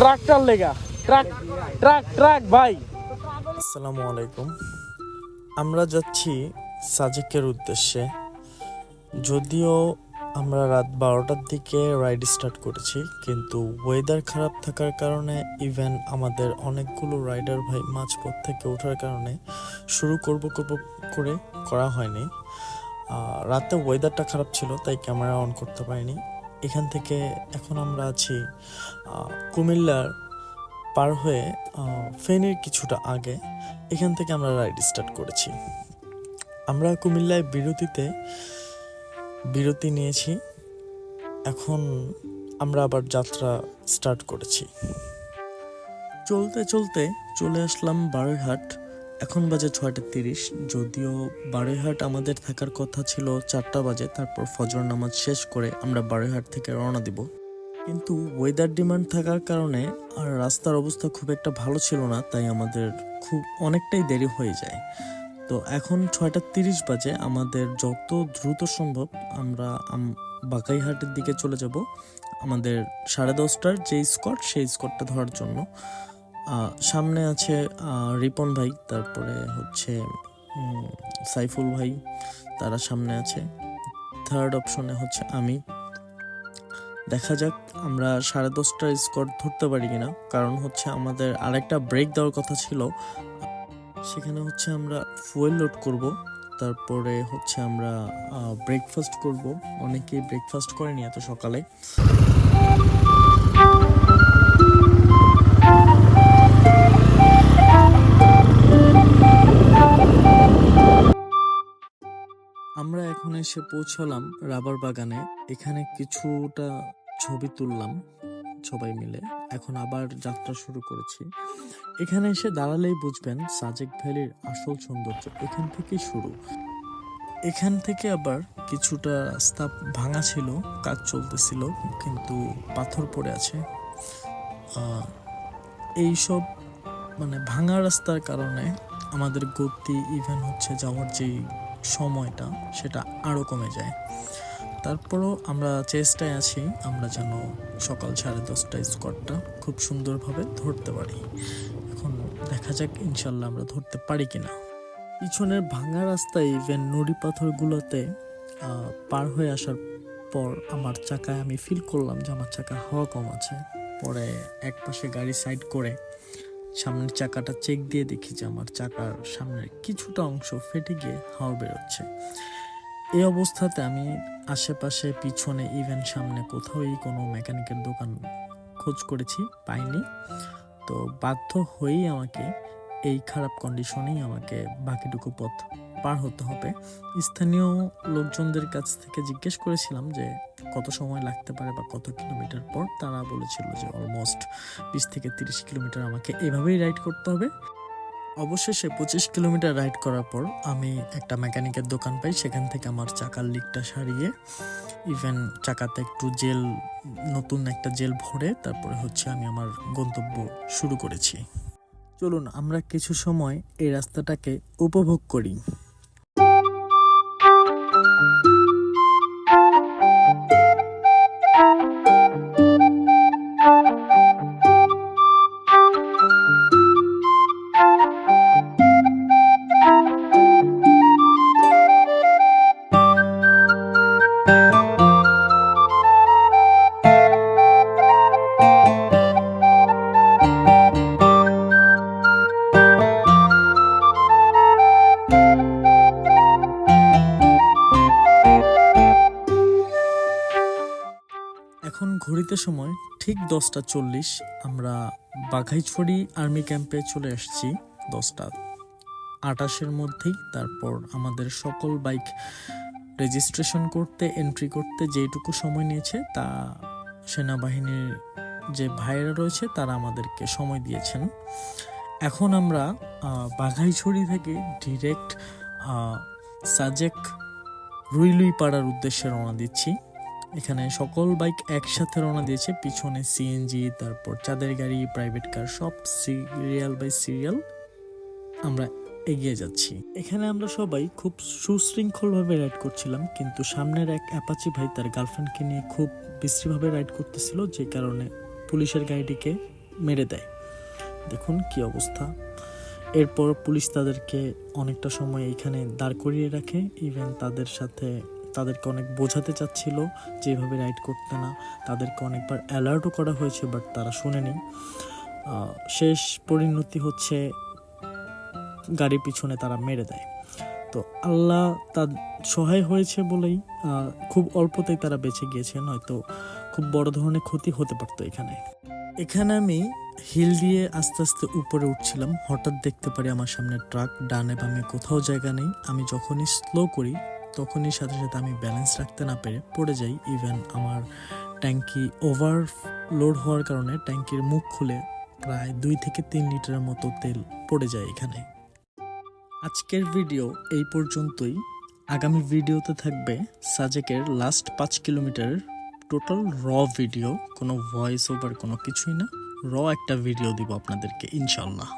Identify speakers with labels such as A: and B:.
A: Tractor লেগা truck truck truck ভাই।
B: আসসালামু আলাইকুম। আমরা যাচ্ছি সাজেকের উদ্দেশ্যে। যদিও আমরা রাত 12টার দিকে রাইড স্টার্ট করেছি, কিন্তু ওয়েদার খারাপ থাকার কারণে ইভেন আমাদের অনেকগুলো রাইডার ভাই মাঝপথ থেকে ওঠার কারণে শুরু করব করে করা হয়নি। রাতে ওয়েদারটা খারাপ ছিল, তাই ক্যামেরা অন করতে পারিনি। এখান থেকে এখন আমরা আছি কুমিল্লার পার হয়ে ফেনীর কিছুটা আগে। এখান থেকে আমরা রাইড স্টার্ট করেছি। আমরা কুমিল্লায় বিরতি নিয়েছি। এখন আমরা আবার যাত্রা স্টার্ট করেছি। চলতে চলতে চলে আসলাম বারৈহাট। এখন বাজে 6:30। যদিও বারৈহাট আমাদের থাকার কথা ছিল 4টা বাজে, তারপর ফজর নামাজ শেষ করে আমরা বারৈহাট থেকে রওনা দিব। কিন্তু ওয়েদার ডিমান্ড থাকার কারণে আর রাস্তার অবস্থা খুব একটা ভালো ছিল না, তাই আমাদের খুব অনেকটাই দেরি হয়ে যায়। তো এখন 6:30 বাজে। আমাদের যত দ্রুত সম্ভব আমরা বাকাইহাটের দিকে চলে যাব আমাদের 10:30টার যে স্কট, সেই স্কটটা ধরার জন্য। সামনে আছে রিপন ভাই, তারপরে হচ্ছে সাইফুল ভাই, তারা সামনে আছে। থার্ড অপশনে হচ্ছে আমি। দেখা যাক আমরা 10:30টার স্কট ধরতে পারি কিনা, কারণ হচ্ছে আমাদের আরেকটা ব্রেক দেওয়ার কথা ছিল। সেখানে হচ্ছে আমরা ফুয়েল লোড করব, তারপরে হচ্ছে আমরা ব্রেকফাস্ট করব। অনেকেই ব্রেকফাস্ট করেনি এত সকালে। আমরা এখন এসে পৌঁছলাম রাবার বাগানে। এখানে কিছুটা ছবি তুললাম সবাই মিলে। এখন আবার যাত্রা শুরু করেছি। এখানে এসে দাঁড়ালেই বুঝবেন সাজেক ভ্যালির আসল সৌন্দর্য এখান থেকেই শুরু। এখান থেকে আবার কিছুটা রাস্তা ভাঙা ছিল, কাজ চলতেছিল, কিন্তু পাথর পড়ে আছে। এইসব মানে ভাঙা রাস্তার কারণে আমাদের গতি ইভেন হচ্ছে যাওয়ার যে সময়টা সেটা আরও কমে যায়। তারপরও আমরা চেষ্টায় আছি আমরা যেন সকাল 10:30টায় স্কটটা খুব সুন্দরভাবে ধরতে পারি। এখন দেখা যাক ইনশাল্লাহ আমরা ধরতে পারি কিনা। পিছনের ভাঙা রাস্তায় ইভেন নুড়ি পাথরগুলোতে পার হয়ে আসার পর আমার চাকায় আমি ফিল করলাম যে আমার চাকা হাওয়া কম আছে। পরে এক পাশে গাড়ি সাইড করে সামনের চাকাটা চেক দিয়ে দেখি যে আমার চাকার সামনের কিছুটা অংশ ফেটে গিয়ে হাওয়া বেরোচ্ছে। এই অবস্থাতে আমি আশেপাশে, পিছনে, ইভেন সামনে কোথাওই কোনো মেকানিকের দোকান খোঁজ করেছি, পাইনি। তো বাধ্য হয়েই আমাকে এই খারাপ কন্ডিশনেই আমাকে বাকিটুকু পথ পার হতে হবে। স্থানীয় লোকজনদের কাছ থেকে জিজ্ঞেস করেছিলাম যে কত সময় লাগতে পারে বা কত কিলোমিটার পর। তারা বলেছিল যে অলমোস্ট 20 থেকে 30 কিলোমিটার আমাকে এভাবেই রাইড করতে হবে। অবশেষে 25 কিলোমিটার রাইড করার পর আমি একটা মেকানিকের দোকান পাই। সেখান থেকে আমার চাকার লিকটা সারিয়ে ইভেন চাকাতে একটু নতুন একটা জেল ভরে তারপরে হচ্ছে আমি আমার গন্তব্য শুরু করেছি। চলুন আমরা কিছু সময় এই রাস্তাটাকে উপভোগ করি। এখন ঘড়িতে সময় ঠিক 10:40। আমরা বাঘাইছড়ি আর্মি ক্যাম্পে চলে আসছি 10:28 মধ্যেই। তারপর আমাদের সকল বাইক রেজিস্ট্রেশন করতে, এন্ট্রি করতে যেটুকু সময় নিয়েছে তা সেনাবাহিনীর যে ভাইয়েরা রয়েছে তারা আমাদেরকে সময় দিয়েছেন। এখন আমরা বাঘাইছড়ি থেকে ডিরেক্ট সাজেক রুইলুই পাড়ার উদ্দেশ্যে রওনা দিচ্ছি। এখানে সকল বাইক একসাথে রওনা দিয়েছে। পিছনে সিএনজি, তারপর চাঁদের গাড়ি, প্রাইভেট কার, সব সিরিয়াল বাই সিরিয়াল আমরা এগিয়ে যাচ্ছি। এখানে আমরা সবাই খুব সুশৃঙ্খলভাবে রাইড করছিলাম, কিন্তু সামনের এক অ্যাপাচি ভাই তার গার্লফ্রেন্ডকে নিয়ে খুব বিশ্রীভাবে রাইড করতেছিল, যে কারণে পুলিশের গাড়িটিকে মেরে দেয়। দেখুন কি অবস্থা। এরপর পুলিশ তাদেরকে অনেকটা সময় এখানে দাঁড় করিয়ে রাখে। ইভেন তাদেরকে অনেক বোঝাতে চাচ্ছিল যেভাবে রাইড করতে না, তাদেরকে অনেকবার অ্যালার্টও করা হয়েছে, বাট তারা শুনেনি। শেষ পরিণতি হচ্ছে গাড়ির পিছনে তারা মেরে দেয়। তো আল্লাহ তার সহায় হয়েছে বলেই খুব অল্পতেই তারা বেঁচে গিয়েছেন, হয়তো খুব বড় ধরনের ক্ষতি হতে পারতো এখানে আমি হিল দিয়ে আস্তে আস্তে উপরে উঠছিলাম, হঠাৎ দেখতে পারি আমার সামনে ট্রাক, ডানে বামে কোথাও জায়গা নেই। আমি যখনই স্লো করি তখনই সাথে সাথে আমি ব্যালেন্স রাখতে না পেরে পড়ে যাই। ইভেন আমার ট্যাঙ্কি ওভারলোড হওয়ার কারণে ট্যাঙ্কির মুখ খুলে প্রায় 2 থেকে 3 লিটারের মতো তেল পড়ে যায় এখানে। আজকের ভিডিও এই পর্যন্তই। আগামী ভিডিওতে থাকবে সাজেকের লাস্ট 5 কিলোমিটার টোটাল র ভিডিও, কোনো ভয়েস ওভার কোনো কিছুই না, র একটা ভিডিও দিব আপনাদেরকে ইনশাল্লাহ।